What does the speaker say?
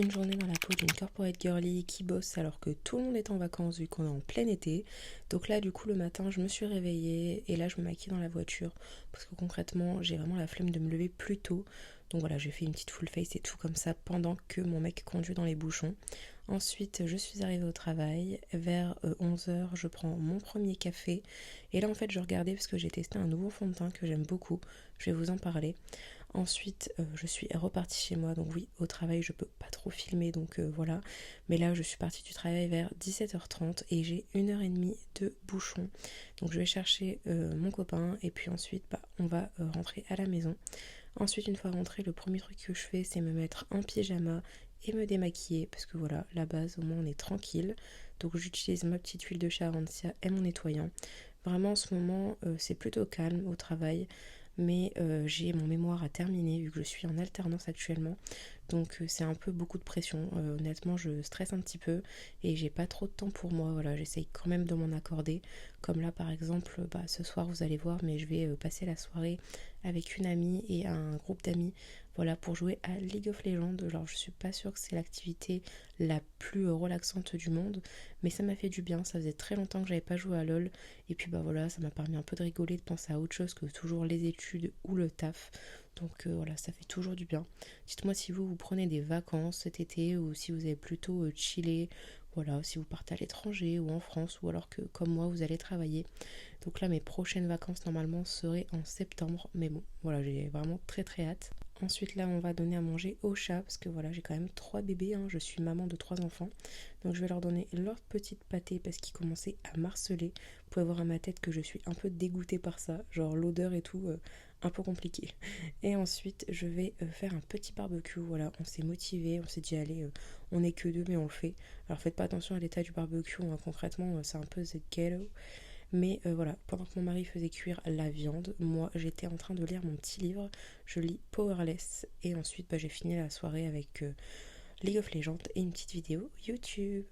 Une journée dans la peau d'une corporate girly qui bosse alors que tout le monde est en vacances vu qu'on est en plein été. Donc là, du coup, le matin, je me suis réveillée et là, je me maquille dans la voiture parce que concrètement, j'ai vraiment la flemme de me lever plus tôt. Donc voilà, j'ai fait une petite full face et tout comme ça pendant que mon mec conduit dans les bouchons. Ensuite, je suis arrivée au travail. Vers 11 h, je prends mon premier café. Et là, en fait, je regardais parce que j'ai testé un nouveau fond de teint que j'aime beaucoup. Je vais vous en parler. Ensuite, je suis repartie chez moi. Donc oui, au travail, je peux pas trop filmer, donc voilà. Mais là, je suis partie du travail vers 17 h 30 et j'ai 1 h 30 de bouchon. Donc je vais chercher mon copain et puis ensuite, on va rentrer à la maison. Ensuite, une fois rentrée, le premier truc que je fais, c'est me mettre en pyjama et me démaquiller parce que voilà, la base, au moins on est tranquille. Donc j'utilise ma petite huile de chez Arancia et mon nettoyant. Vraiment en ce moment, c'est plutôt calme au travail, mais j'ai mon mémoire à terminer vu que je suis en alternance actuellement. Donc c'est un peu beaucoup de pression. Honnêtement, je stresse un petit peu et j'ai pas trop de temps pour moi. Voilà, j'essaye quand même de m'en accorder. Comme là par exemple, ce soir vous allez voir, mais je vais passer la soirée avec une amie et un groupe d'amis. Voilà, pour jouer à League of Legends. Alors je suis pas sûre que c'est l'activité la plus relaxante du monde, mais ça m'a fait du bien. Ça faisait très longtemps que j'avais pas joué à LoL. Et puis voilà, ça m'a permis un peu de rigoler, de penser à autre chose que toujours les études ou le taf. Donc voilà, ça fait toujours du bien. Dites-moi si vous prenez des vacances cet été ou si vous avez plutôt chillé. Voilà, si vous partez à l'étranger ou en France ou alors que comme moi vous allez travailler. Donc là mes prochaines vacances normalement seraient en septembre. Mais bon, voilà, j'ai vraiment très très hâte. Ensuite là on va donner à manger au chat parce que voilà j'ai quand même 3 bébés, hein. Je suis maman de 3 enfants. Donc je vais leur donner leur petite pâtée parce qu'ils commençaient à marceler. Vous pouvez voir à ma tête que je suis un peu dégoûtée par ça. Genre l'odeur et tout, un peu compliqué. Et ensuite je vais faire un petit barbecue. Voilà, on s'est motivé, on s'est dit allez, on n'est que deux mais on le fait. Alors faites pas attention à l'état du barbecue, hein. Concrètement c'est un peu the ghetto. Mais voilà, pendant que mon mari faisait cuire la viande, moi j'étais en train de lire mon petit livre. Je lis Powerless et ensuite j'ai fini la soirée avec League of Legends et une petite vidéo YouTube.